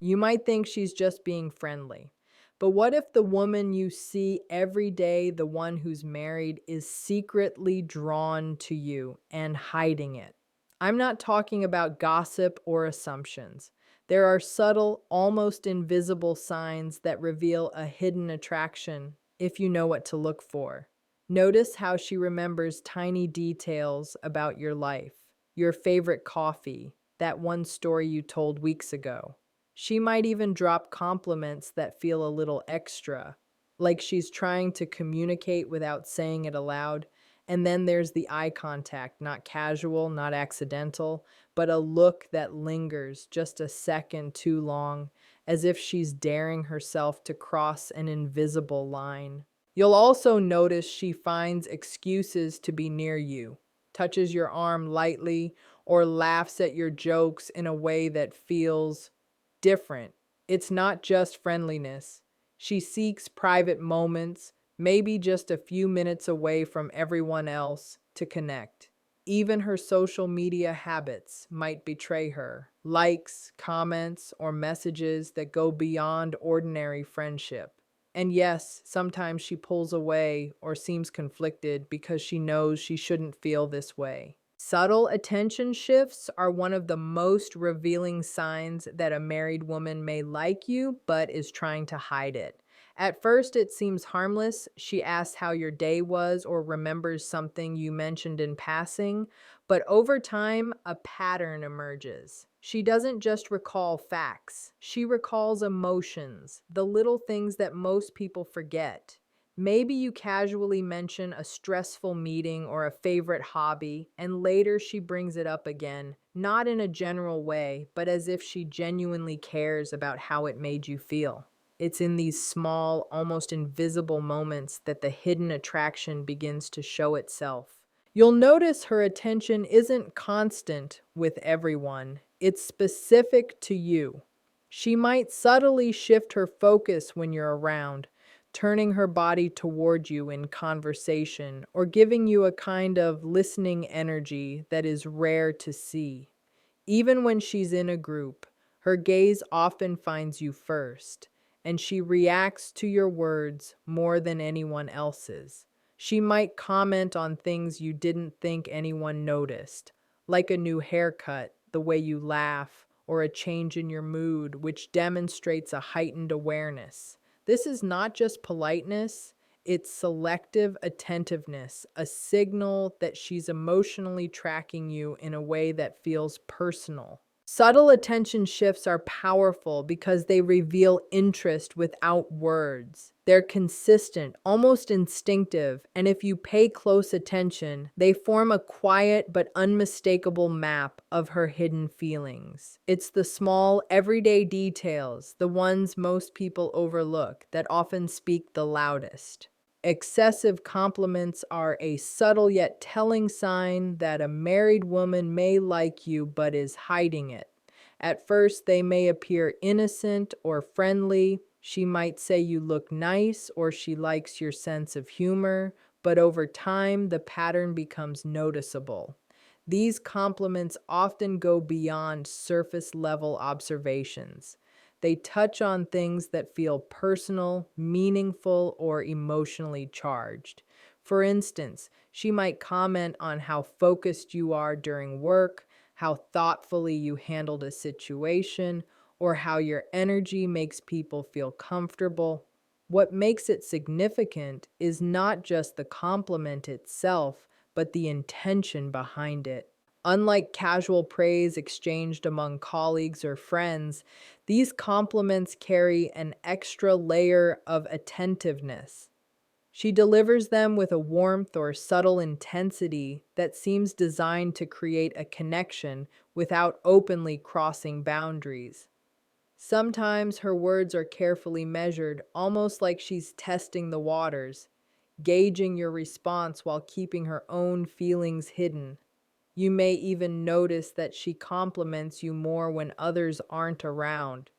You might think she's just being friendly. But what if the woman you see every day, the one who's married, is secretly drawn to you and hiding it? I'm not talking about gossip or assumptions. There are subtle, almost invisible signs that reveal a hidden attraction if you know what to look for. Notice how she remembers tiny details about your life, your favorite coffee, that one story you told weeks ago. She might even drop compliments that feel a little extra, like she's trying to communicate without saying it aloud. And then there's the eye contact, not casual, not accidental, but a look that lingers just a second too long, as if she's daring herself to cross an invisible line. You'll also notice she finds excuses to be near you, touches your arm lightly, or laughs at your jokes in a way that feels different. It's not just friendliness. She seeks private moments, maybe just a few minutes away from everyone else, to connect. Even her social media habits might betray her. Likes, comments, or messages that go beyond ordinary friendship. And yes, sometimes she pulls away or seems conflicted because she knows she shouldn't feel this way. Subtle attention shifts are one of the most revealing signs that a married woman may like you but is trying to hide it. At first, it seems harmless. She asks how your day was or remembers something you mentioned in passing, but over time, a pattern emerges. She doesn't just recall facts, she recalls emotions, the little things that most people forget. Maybe you casually mention a stressful meeting or a favorite hobby, and later she brings it up again, not in a general way, but as if she genuinely cares about how it made you feel. It's in these small, almost invisible moments that the hidden attraction begins to show itself. You'll notice her attention isn't constant with everyone, it's specific to you. She might subtly shift her focus when you're around, turning her body toward you in conversation or giving you a kind of listening energy that is rare to see. Even when she's in a group, her gaze often finds you first, and she reacts to your words more than anyone else's. She might comment on things you didn't think anyone noticed, like a new haircut, the way you laugh, or a change in your mood, which demonstrates a heightened awareness. This is not just politeness, it's selective attentiveness, a signal that she's emotionally tracking you in a way that feels personal. Subtle attention shifts are powerful because they reveal interest without words. They're consistent, almost instinctive, and if you pay close attention, they form a quiet but unmistakable map of her hidden feelings. It's the small, everyday details, the ones most people overlook, that often speak the loudest. Excessive compliments are a subtle yet telling sign that a married woman may like you but is hiding it. At first, they may appear innocent or friendly. She might say you look nice or she likes your sense of humor, but over time, the pattern becomes noticeable. These compliments often go beyond surface level observations. They touch on things that feel personal, meaningful, or emotionally charged. For instance, she might comment on how focused you are during work, how thoughtfully you handled a situation, or how your energy makes people feel comfortable. What makes it significant is not just the compliment itself, but the intention behind it. Unlike casual praise exchanged among colleagues or friends, these compliments carry an extra layer of attentiveness. She delivers them with a warmth or subtle intensity that seems designed to create a connection without openly crossing boundaries. Sometimes her words are carefully measured, almost like she's testing the waters, gauging your response while keeping her own feelings hidden. You may even notice that she compliments you more when others aren't around,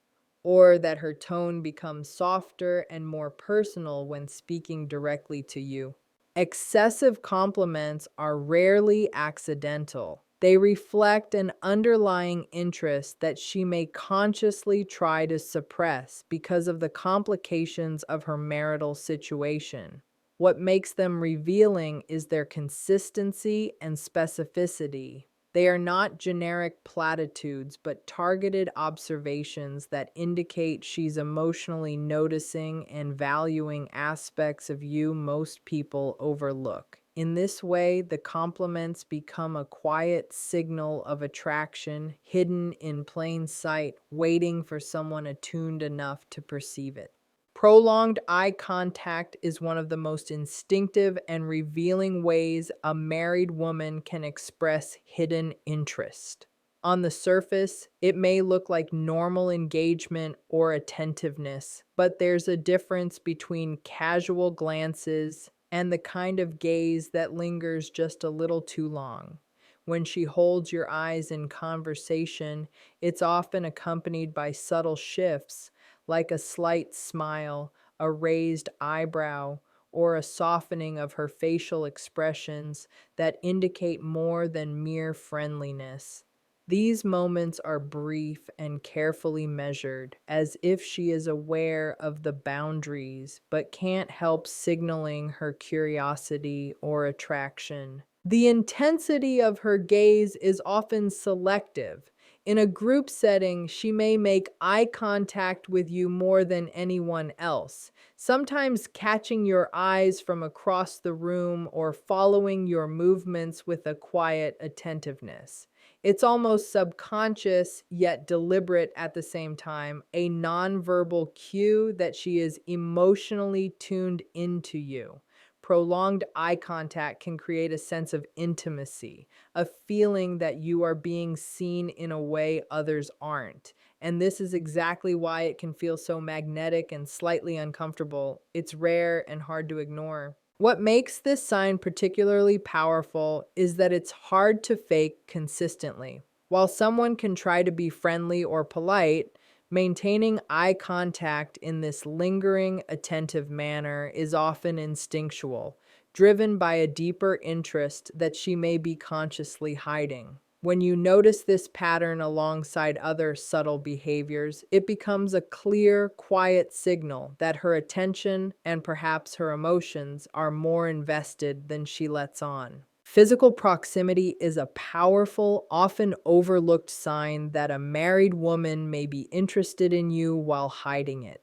or that her tone becomes softer and more personal when speaking directly to you. Excessive compliments are rarely accidental. They reflect an underlying interest that she may consciously try to suppress because of the complications of her marital situation. What makes them revealing is their consistency and specificity. They are not generic platitudes, but targeted observations that indicate she's emotionally noticing and valuing aspects of you most people overlook. In this way, the compliments become a quiet signal of attraction, hidden in plain sight, waiting for someone attuned enough to perceive it. Prolonged eye contact is one of the most instinctive and revealing ways a married woman can express hidden interest. On the surface, it may look like normal engagement or attentiveness, but there's a difference between casual glances and the kind of gaze that lingers just a little too long. When she holds your eyes in conversation, it's often accompanied by subtle shifts like a slight smile, a raised eyebrow, or a softening of her facial expressions that indicate more than mere friendliness. These moments are brief and carefully measured, as if she is aware of the boundaries but can't help signaling her curiosity or attraction. The intensity of her gaze is often selective. In a group setting, she may make eye contact with you more than anyone else, sometimes catching your eyes from across the room or following your movements with a quiet attentiveness. It's almost subconscious yet deliberate at the same time, a nonverbal cue that she is emotionally tuned into you. Prolonged eye contact can create a sense of intimacy, a feeling that you are being seen in a way others aren't. And this is exactly why it can feel so magnetic and slightly uncomfortable. It's rare and hard to ignore. What makes this sign particularly powerful is that it's hard to fake consistently. While someone can try to be friendly or polite, maintaining eye contact in this lingering, attentive manner is often instinctual, driven by a deeper interest that she may be consciously hiding. When you notice this pattern alongside other subtle behaviors, it becomes a clear, quiet signal that her attention and perhaps her emotions are more invested than she lets on. Physical proximity is a powerful, often overlooked sign that a married woman may be interested in you while hiding it.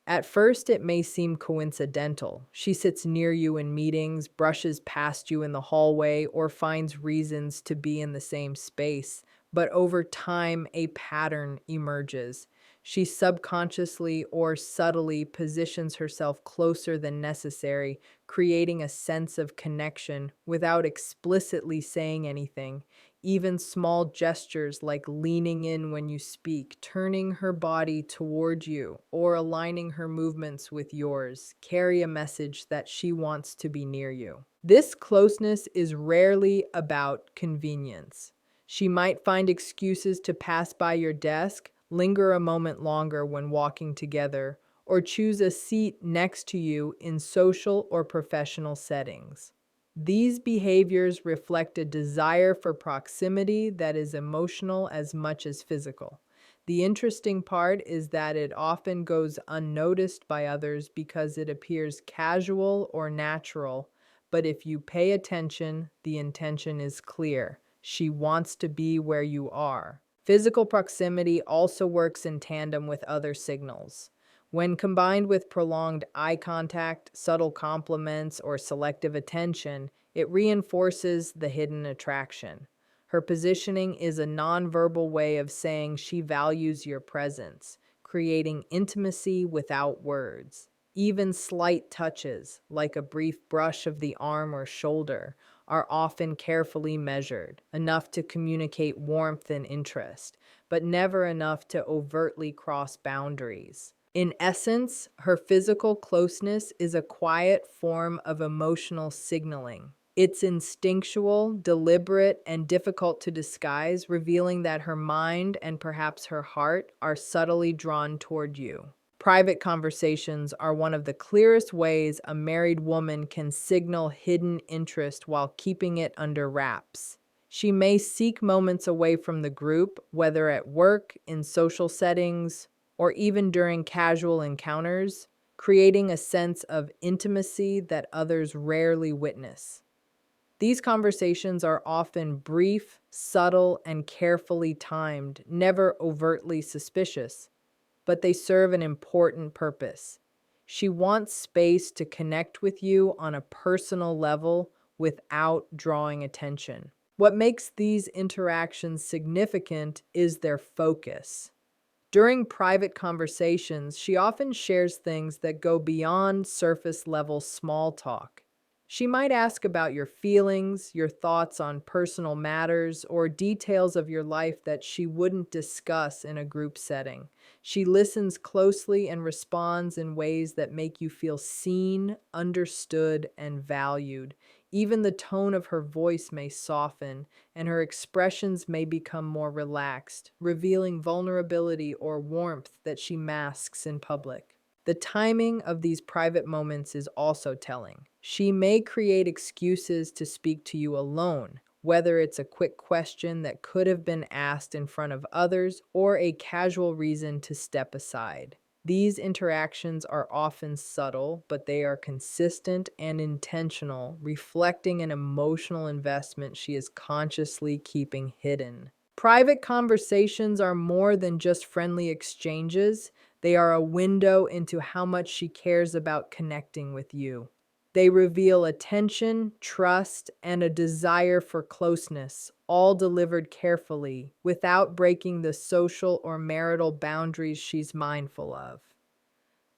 At first, it may seem coincidental. She sits near you in meetings, brushes past you in the hallway, or finds reasons to be in the same space. But over time, a pattern emerges. She subconsciously or subtly positions herself closer than necessary, creating a sense of connection without explicitly saying anything. Even small gestures like leaning in when you speak, turning her body toward you, or aligning her movements with yours carry a message that she wants to be near you. This closeness is rarely about convenience. She might find excuses to pass by your desk, linger a moment longer when walking together, or choose a seat next to you in social or professional settings. These behaviors reflect a desire for proximity that is emotional as much as physical. The interesting part is that it often goes unnoticed by others because it appears casual or natural, but if you pay attention, the intention is clear. She wants to be where you are. Physical proximity also works in tandem with other signals. When combined with prolonged eye contact, subtle compliments, or selective attention, it reinforces the hidden attraction. Her positioning is a nonverbal way of saying she values your presence, creating intimacy without words. Even slight touches, like a brief brush of the arm or shoulder, are often carefully measured, enough to communicate warmth and interest, but never enough to overtly cross boundaries. In essence, her physical closeness is a quiet form of emotional signaling. It's instinctual, deliberate, and difficult to disguise, revealing that her mind and perhaps her heart are subtly drawn toward you. Private conversations are one of the clearest ways a married woman can signal hidden interest while keeping it under wraps. She may seek moments away from the group, whether at work, in social settings, or even during casual encounters, creating a sense of intimacy that others rarely witness. These conversations are often brief, subtle, and carefully timed, never overtly suspicious, but they serve an important purpose. She wants space to connect with you on a personal level without drawing attention. What makes these interactions significant is their focus. During private conversations, she often shares things that go beyond surface level small talk. She might ask about your feelings, your thoughts on personal matters, or details of your life that she wouldn't discuss in a group setting. She listens closely and responds in ways that make you feel seen, understood, and valued. Even the tone of her voice may soften, and her expressions may become more relaxed, revealing vulnerability or warmth that she masks in public. The timing of these private moments is also telling. She may create excuses to speak to you alone, whether it's a quick question that could have been asked in front of others or a casual reason to step aside. These interactions are often subtle, but they are consistent and intentional, reflecting an emotional investment she is consciously keeping hidden. Private conversations are more than just friendly exchanges, they are a window into how much she cares about connecting with you. They reveal attention, trust, and a desire for closeness, all delivered carefully, without breaking the social or marital boundaries she's mindful of.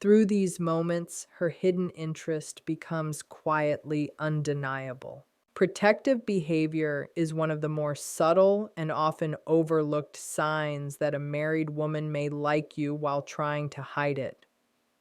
Through these moments, her hidden interest becomes quietly undeniable. Protective behavior is one of the more subtle and often overlooked signs that a married woman may like you while trying to hide it.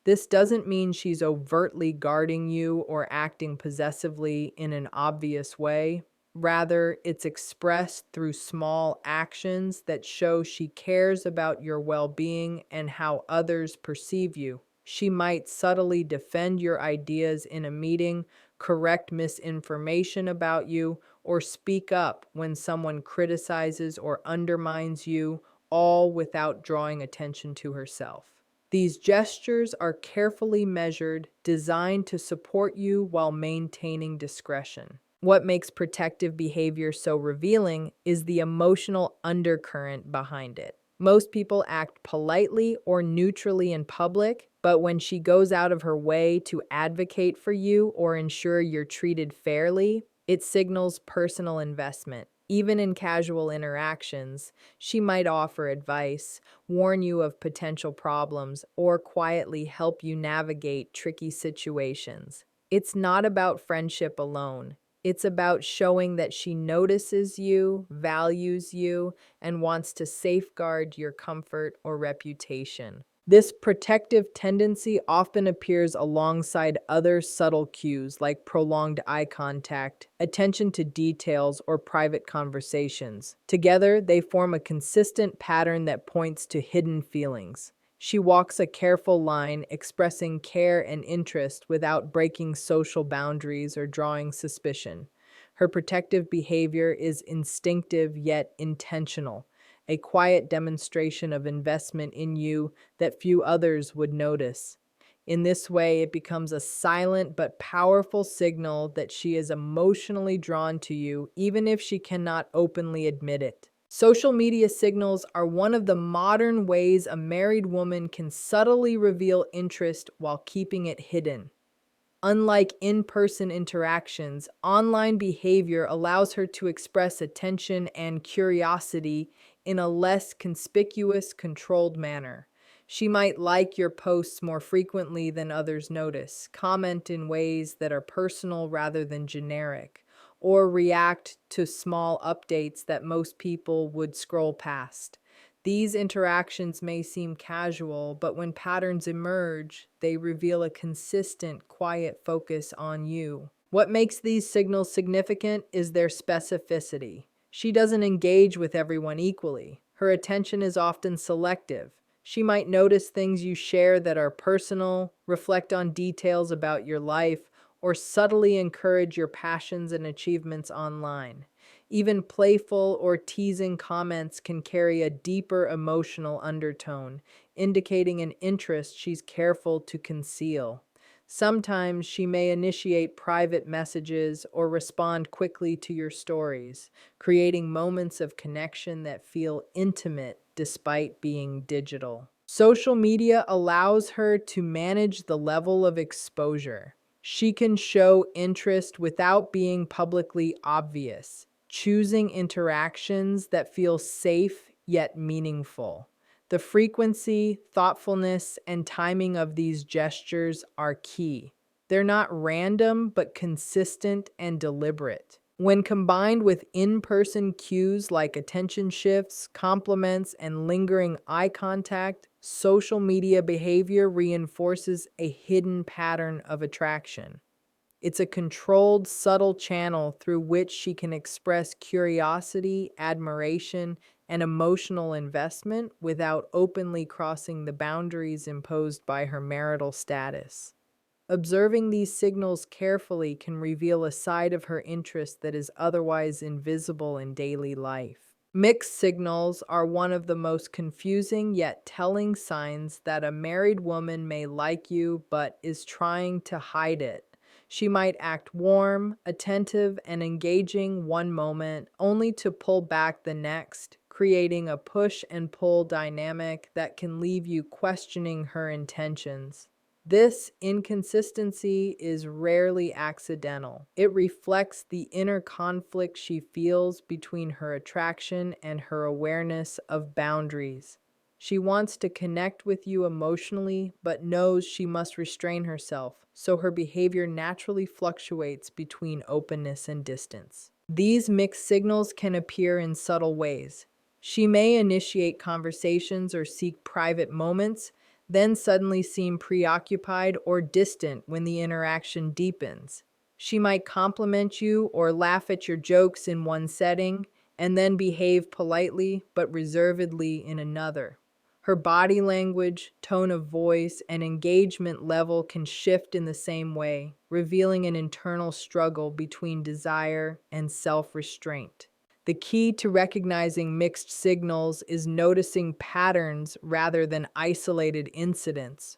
This doesn't mean she's overtly guarding you or acting possessively in an obvious way. Rather, it's expressed through small actions that show she cares about your well-being and how others perceive you. She might subtly defend your ideas in a meeting, correct misinformation about you, or speak up when someone criticizes or undermines you, all without drawing attention to herself. These gestures are carefully measured, designed to support you while maintaining discretion. What makes protective behavior so revealing is the emotional undercurrent behind it. Most people act politely or neutrally in public, but when she goes out of her way to advocate for you or ensure you're treated fairly, it signals personal investment. Even in casual interactions, she might offer advice, warn you of potential problems, or quietly help you navigate tricky situations. It's not about friendship alone. It's about showing that she notices you, values you, and wants to safeguard your comfort or reputation. This protective tendency often appears alongside other subtle cues like prolonged eye contact, attention to details, or private conversations. Together, they form a consistent pattern that points to hidden feelings. She walks a careful line, expressing care and interest without breaking social boundaries or drawing suspicion. Her protective behavior is instinctive yet intentional, a quiet demonstration of investment in you that few others would notice. In this way, it becomes a silent but powerful signal that she is emotionally drawn to you, even if she cannot openly admit it. Social media signals are one of the modern ways a married woman can subtly reveal interest while keeping it hidden. Unlike in-person interactions, online behavior allows her to express attention and curiosity in a less conspicuous, controlled manner. She might like your posts more frequently than others notice, comment in ways that are personal rather than generic, or react to small updates that most people would scroll past. These interactions may seem casual, but when patterns emerge, they reveal a consistent, quiet focus on you. What makes these signals significant is their specificity. She doesn't engage with everyone equally. Her attention is often selective. She might notice things you share that are personal, reflect on details about your life, or subtly encourage your passions and achievements online. Even playful or teasing comments can carry a deeper emotional undertone, indicating an interest she's careful to conceal. Sometimes she may initiate private messages or respond quickly to your stories, creating moments of connection that feel intimate despite being digital. Social media allows her to manage the level of exposure. She can show interest without being publicly obvious, choosing interactions that feel safe yet meaningful. The frequency, thoughtfulness, and timing of these gestures are key. They're not random, but consistent and deliberate. When combined with in-person cues like attention shifts, compliments, and lingering eye contact, social media behavior reinforces a hidden pattern of attraction. It's a controlled, subtle channel through which she can express curiosity, admiration, and emotional investment without openly crossing the boundaries imposed by her marital status. Observing these signals carefully can reveal a side of her interest that is otherwise invisible in daily life. Mixed signals are one of the most confusing yet telling signs that a married woman may like you but is trying to hide it. She might act warm, attentive, and engaging one moment, only to pull back the next, creating a push and pull dynamic that can leave you questioning her intentions. This inconsistency is rarely accidental. It reflects the inner conflict she feels between her attraction and her awareness of boundaries. She wants to connect with you emotionally, but knows she must restrain herself, so her behavior naturally fluctuates between openness and distance. These mixed signals can appear in subtle ways. She may initiate conversations or seek private moments, then suddenly seem preoccupied or distant when the interaction deepens. She might compliment you or laugh at your jokes in one setting, and then behave politely but reservedly in another. Her body language, tone of voice, and engagement level can shift in the same way, revealing an internal struggle between desire and self-restraint. The key to recognizing mixed signals is noticing patterns rather than isolated incidents.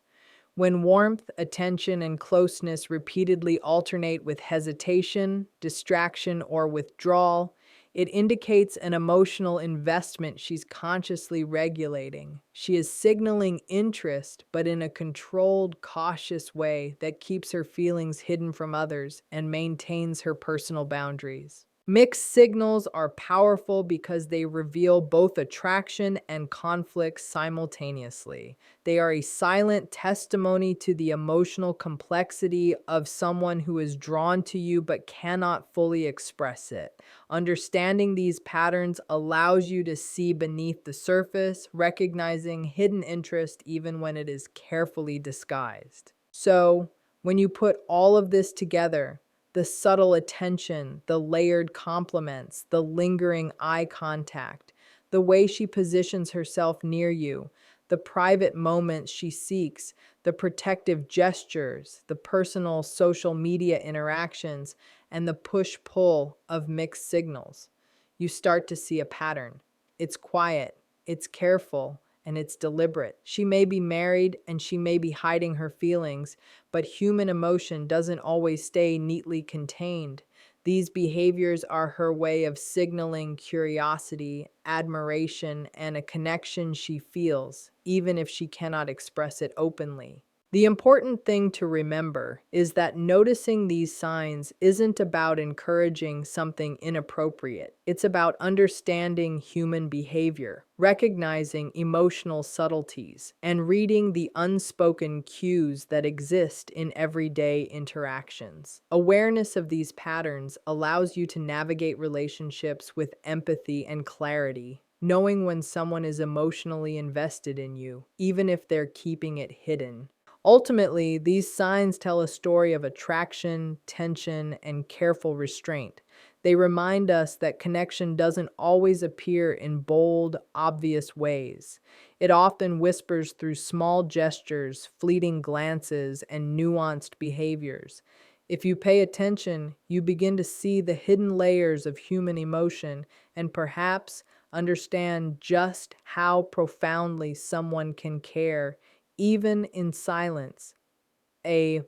When warmth, attention, and closeness repeatedly alternate with hesitation, distraction, or withdrawal, it indicates an emotional investment she's consciously regulating. She is signaling interest, but in a controlled, cautious way that keeps her feelings hidden from others and maintains her personal boundaries. Mixed signals are powerful because they reveal both attraction and conflict simultaneously. They are a silent testimony to the emotional complexity of someone who is drawn to you but cannot fully express it. Understanding these patterns allows you to see beneath the surface, recognizing hidden interest even when it is carefully disguised. So, when you put all of this together, the subtle attention, the layered compliments, the lingering eye contact, the way she positions herself near you, the private moments she seeks, the protective gestures, the personal social media interactions, and the push-pull of mixed signals, you start to see a pattern. It's quiet, it's careful, and it's deliberate. She may be married and she may be hiding her feelings, but human emotion doesn't always stay neatly contained. These behaviors are her way of signaling curiosity, admiration, and a connection she feels, even if she cannot express it openly. The important thing to remember is that noticing these signs isn't about encouraging something inappropriate. It's about understanding human behavior, recognizing emotional subtleties, and reading the unspoken cues that exist in everyday interactions. Awareness of these patterns allows you to navigate relationships with empathy and clarity, knowing when someone is emotionally invested in you, even if they're keeping it hidden. Ultimately, these signs tell a story of attraction, tension, and careful restraint. They remind us that connection doesn't always appear in bold, obvious ways. It often whispers through small gestures, fleeting glances, and nuanced behaviors. If you pay attention, you begin to see the hidden layers of human emotion and perhaps understand just how profoundly someone can care, even in silence. A